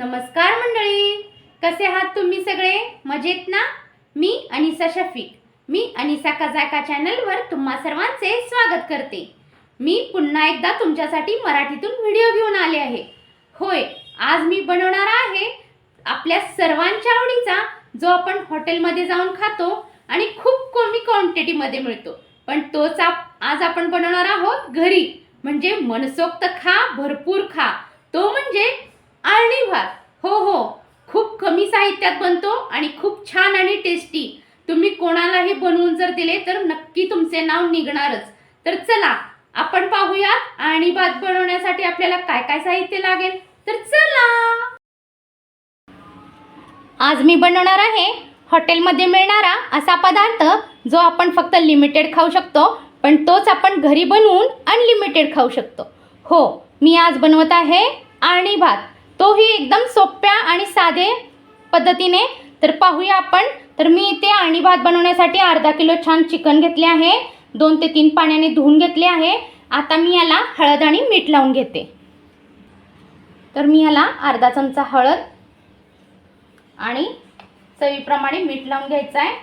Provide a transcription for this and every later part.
नमस्कार मंडळी, कसे आहात तुम्ही सगळे? मजेत ना? मी अनिसा शफीक, मी अनिसा कजाका चॅनलवर तुम्हा सर्वांचे स्वागत करते। मी पुन्हा एकदा तुमच्यासाठी मराठीतून व्हिडिओ घेऊन आले आहे। होय, आज मी बनवणार आहे आपल्या सर्वांच्या आवडीचा, जो आपण हॉटेलमध्ये जाऊन खातो आणि खूप कमी क्वांटिटीमध्ये मिळतो, पण तोच आज आपण बनवणार आहोत घरी। म्हणजे मनसोक्त खा, भरपूर खा, तो म्हणजे आळणी भात। हो, खूप कमी साहित्यात बनतो आणि खूप छान आणि टेस्टी। तुम्ही कोणालाही बनवून जर दिले तर नक्की तुमचे नाव निघणारच। तर चला आपण पाहूयात आळणी भात बनवण्यासाठी आपल्याला काय काय साहित्य लागेल। तर चला, आज मी बनवणार आहे हॉटेलमध्ये मिळणारा असा पदार्थ, जो आपण फक्त लिमिटेड खाऊ शकतो, पण तोच आपण घरी बनवून अनलिमिटेड खाऊ शकतो। हो, मी आज बनवत आहे आळणी भात, तोही एकदम सोप्या आणि साधे पद्धतीने। तर पाहूया आपण। तर मी इथे आळणी भात बनवण्यासाठी अर्धा किलो छान चिकन घेतले आहे, 2 ते 3 पाण्याने धुवून घेतले आहे। आता मी याला हळद आणि मीठ लावून घेते। तर मी याला अर्धा चमचा हळद आणि चवीप्रमाणे मीठ लावून घ्यायचं आहे।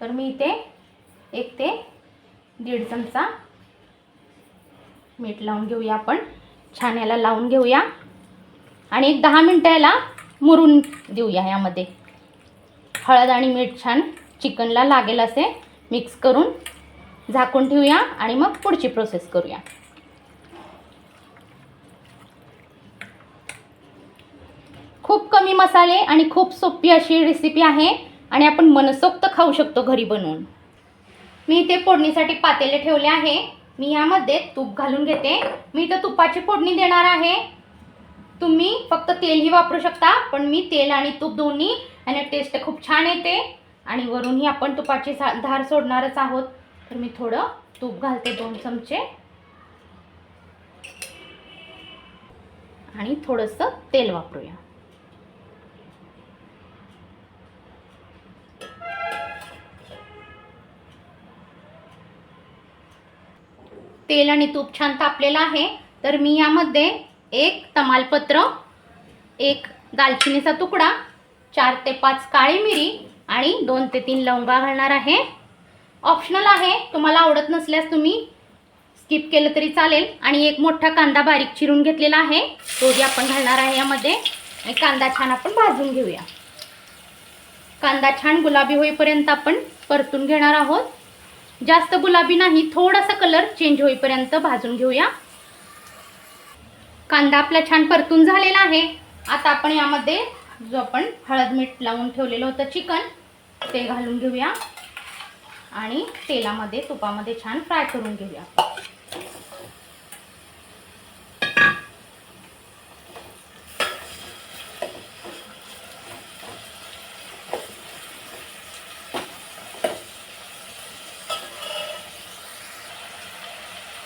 तर मी इथे 1 ते 1.5 चमचा मीठ लावून घेऊया। आपण छान याला लावून घेऊया आणि 10 मिनिटं याला मुरून देऊया। यामध्ये हळद आणि मीठ छान चिकनला लागेल असे मिक्स करून झाकून ठेवूया आणि मग पुढची प्रोसेस करूया। खूप कमी मसाले आणि खूप सोपी अशी रेसिपी आहे आणि आपण मनसोक्त खाऊ शकतो घरी बनवून। मी इथे फोडणीसाठी पातेले ठेवले आहे। मी यामध्ये तूप घालून घेते। मी इथे तुपाची फोडणी देणार आहे। तुम्ही फक्त तेलही वापरू शकता, पण मी तेल आणि तूप दोन्ही आणि टेस्ट खूप छान येते आणि वरूनही आपण तुपाची धार सोडणारच आहोत। तर मी थोडं तूप घालते, 2 चमचे, आणि थोडंसं तेल वापरूया। तेल आणि तूप छान तापलेलं आहे। तर मी यामध्ये 1 तमालपत्र, 1 दालचिनीचा तुकडा, 4 ते 5 काळी मिरी आणि 2 ते 3 लवंगा घालणार आहे। ऑप्शनल आहे, तुम्हाला आवडत नसल्यास तुम्ही स्किप केलं तरी चालेल। आणि 1 मोठा कांदा बारीक चिरून घेतलेला आहे, तोही आपण घालणार आहे यामध्ये। आणि कांदा छान आपण भाजून घेऊया। कांदा छान गुलाबी होईपर्यंत आपण परतून घेणार आहोत। जास्त गुलाबी नाही, थोडासा कलर चेंज होईपर्यंत भाजून घेऊया। कांदा आपला छान परतून झालेला आहे। आता आपण यामध्ये जो आपण हळद मीठ लावून ठेवलेलं होतं चिकन, ते घालून घेऊया आणि तेलामध्ये तुपामध्ये छान फ्राय करून घेऊया।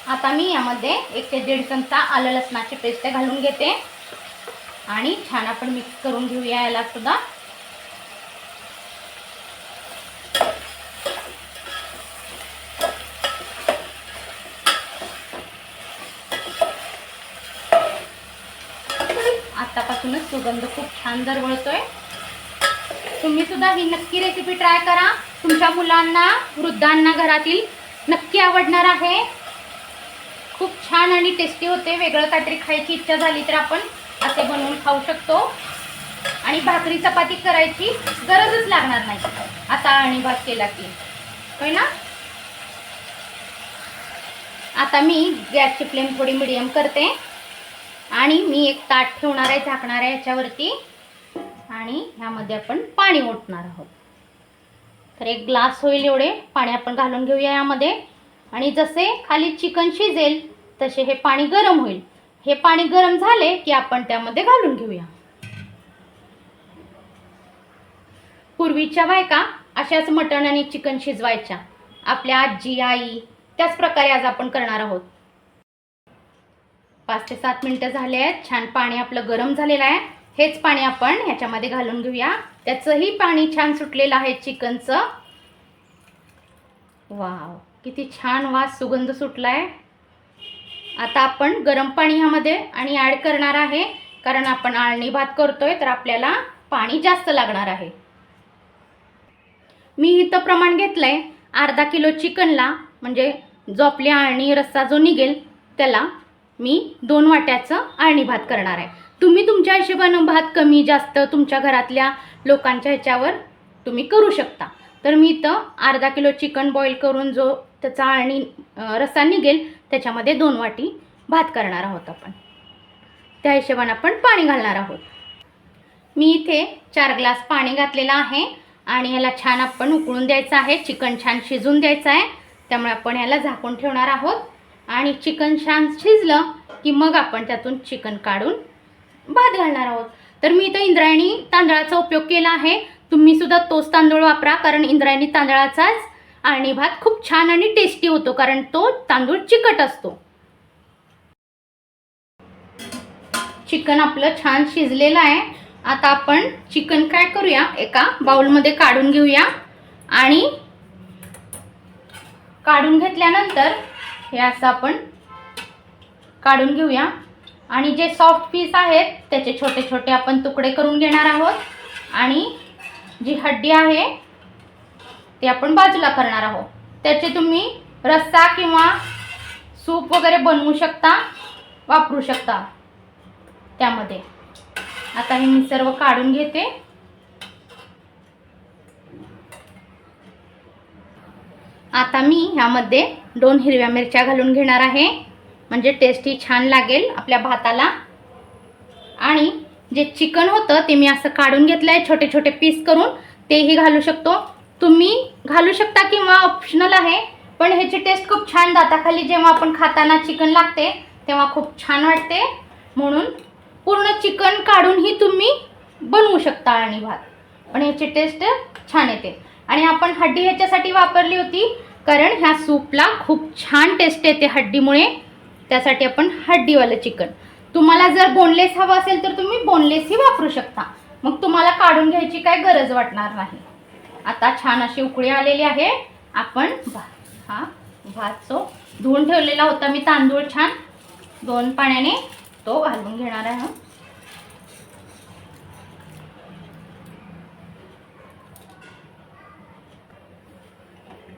आता मी यामध्ये 1 ते 1.5 चमचा आलं लसणाची पेस्ट घालून घेते आणि छान आपण मिक्स करून घेऊया याला सुद्धा। आतापासूनच सुगंध खूप छान दरवळतोय। तुम्ही सुद्धा ही नक्की रेसिपी ट्राय करा। तुमच्या मुलांना, वृद्धांना घरातील नक्की आवडणार आहे। खूप छान आणि टेस्टी होते। वेगळं काहीतरी खायची इच्छा झाली तर आपण असे बनवून खाऊ शकतो आणि भाकरी चपाती करायची गरजच लागणार नाही आता आळणी भात केला की, होय ना? आता मी गॅसची फ्लेम थोडी मीडियम करते आणि मी 1 ताट ठेवणार आहे, झाकणार आहे याच्यावरती, आणि ह्यामध्ये आपण पाणी ओतणार आहोत। तर 1 ग्लास होईल एवढे पाणी आपण घालून घेऊया यामध्ये। आणि जसे खाली चिकन शिजेल तसे हे पाणी गरम होईल। हे पाणी गरम झाले की आपण त्यामध्ये घालून घेऊया। पूर्वीच्या बायका अशाच मटण आणि चिकन शिजवायच्या, आपल्या आजी, आई, त्याच प्रकारे आज आपण करणार आहोत। 5 ते 7 मिनिटं झाले आहेत। छान पाणी आपलं गरम झालेलं आहे। हेच पाणी आपण ह्याच्यामध्ये घालून घेऊया। त्याचंही पाणी छान सुटलेलं आहे चिकनचं। वाव, किती छान वास, सुगंध सुटलाय। आता आपण गरम पाणी ह्यामध्ये आणि ॲड करणार आहे, कारण आपण आळणी भात करतोय तर आपल्याला पाणी जास्त लागणार आहे. मी इथं प्रमाण घेतलंय अर्धा किलो चिकनला, म्हणजे जो आपली आळणी रस्सा जो निघेल त्याला मी 2 वाट्याचं आळणी भात करणार आहे. तुम्ही तुमच्या हिशोबानं भात कमी जास्त तुमच्या घरातल्या लोकांच्या ह्याच्यावर तुम्ही करू शकता. तर मी इथं अर्धा किलो चिकन बॉईल करून जो त्याचा आळणी रस्सा निघेल त्याच्यामध्ये 2 वाटी भात करणार आहोत आपण. त्या हिशोबाने आपण पाणी घालणार आहोत. मी इथे 4 ग्लास पाणी घातलेलं आहे आणि ह्याला छान आपण उकळून द्यायचं आहे. चिकन छान शिजून द्यायचं आहे. त्यामुळे आपण ह्याला झाकून ठेवणार आहोत आणि चिकन छान शिजलं की मग आपण त्यातून चिकन काढून भात घालणार आहोत. तर मी इथं इंद्रायणी तांदळाचा उपयोग केला आहे. तुम्ही सुद्धा तोच तांदूळ वापरा, कारण इंद्रायणी तांदळाचाच आळणी भात खूप छान आणि टेस्टी होतो, कारण तो तांदूळ चिकट असतो. चिकन आपलं छान शिजलेलं आहे. आता आपण चिकन काय करूया, एका बाउलमध्ये काढून घेऊया आणि काढून घेतल्यानंतर हे असं आपण काढून घेऊया आणि जे सॉफ्ट पीस आहेत त्याचे छोटे छोटे आपण तुकडे करून घेणार आहोत आणि जी हड्डी आहे ते आपण बाजूला करणार आहोत. त्याचे तुम्ही रस्सा किंवा सूप वगैरे बनवू शकता, वापरू शकता त्यामध्ये. आता हे मी सर्व काढून घेते. आता मी ह्यामध्ये 2 हिरव्या मिरच्या घालून घेणार आहे, म्हणजे टेस्टी छान लागेल आपल्या भाताला. आणि जे चिकन होतं ते मी असं काढून घेतलं आहे छोटे छोटे पीस करून, तेही घालू शकतो. तुम्ही घालू शकता किंवा ऑप्शनल आहे, पण ह्याची टेस्ट खूप छान दाताखाली जेव्हा आपण खाताना चिकन लागते तेव्हा खूप छान वाटते. म्हणून पूर्ण चिकन काढूनही तुम्ही बनवू शकता आळणी भात, पण ह्याची टेस्ट छान येते. आणि आपण हड्डी ह्याच्यासाठी वापरली होती कारण ह्या सूपला खूप छान टेस्ट येते हड्डीमुळे, त्यासाठी आपण हड्डीवालं चिकन. तुम्हाला जर बोनलेस हवं असेल तर तुम्ही बोनलेसही वापरू शकता, मग तुम्हाला काढून घ्यायची काय गरज वाटणार नाही. आता छान अशी उकळी आलेली आहे. आपण हा भात जो धुवून ठेवलेला होता मी तांदूळ छान 2 पाण्याने, तो घालून घेणार आहे.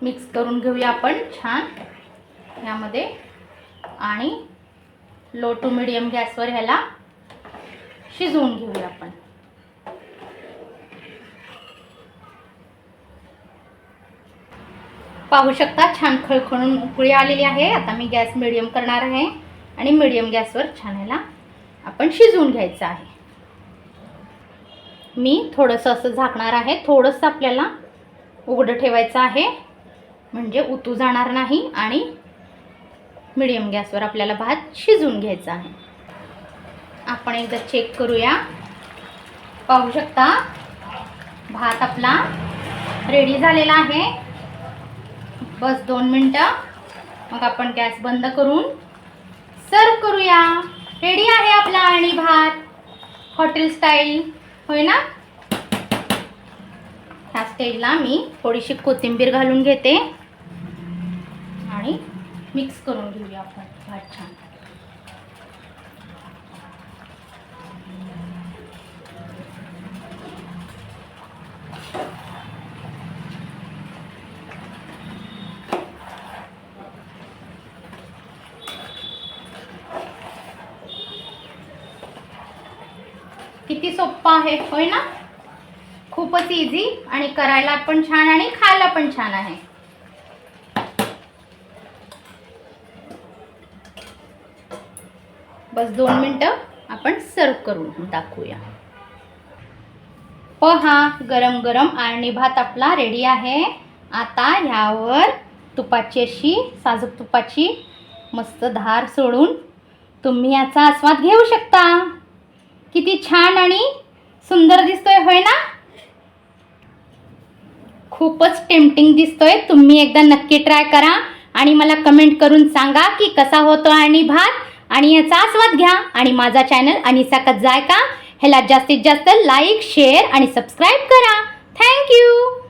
मिक्स करून घेऊया आपण छान यामध्ये आणि लो टू मीडियम गॅसवर ह्याला शिजवून घेऊया आपण. पाहू शकता छान खळखळून उकळी आलेली आहे. आता मी गॅस मीडियम करणार आहे आणि मीडियम गॅसवर छान ह्याला आपण शिजवून घ्यायचं आहे. मी थोडंसं असं झाकणार आहे, थोडंसं आपल्याला उघडं ठेवायचं आहे म्हणजे उतू जाणार नाही आणि मीडियम गॅसवर आपल्याला भात शिजवून घ्यायचा आहे. आपण एकदा चेक करूया. पाहू शकता भात आपला रेडी झालेला आहे. बस 2 मिनटं, मग आपण गॅस बंद करून सर्व करूया. रेडी आहे आपला आळणी भात, हॉटेल स्टाईल, होय ना. ह्या स्टेजला मी थोडीशी कोथिंबीर घालून घेते आणि मिक्स करून घेऊया आपण भात छान. किती सोपं आहे, होय ना. खूपच इझी आणि करायला पण छान आणि खायला पण छान आहे. बस 2 मिनटं आपण सर्व करून दाखवूया. पहा गरम गरम आळणी भात आपला रेडी आहे. आता ह्यावर तुपाची अशी साजूक तुपाची मस्त धार सोडून तुम्ही याचा आस्वाद घेऊ शकता. किती छान आणि सुंदर दिसतोय, होय ना. खूपच टेम्पटिंग दिसतोय. तुम्ही एकदा नक्की ट्राय करा आणि मला कमेंट करून सांगा की कसा होतो आळणी भात आणि याचा आस्वाद घ्या. आणि माझा चॅनल अनिसा कच्चा जायका ह्याला जास्तीत जास्त लाईक, शेअर आणि सबस्क्राईब करा. थँक्यू.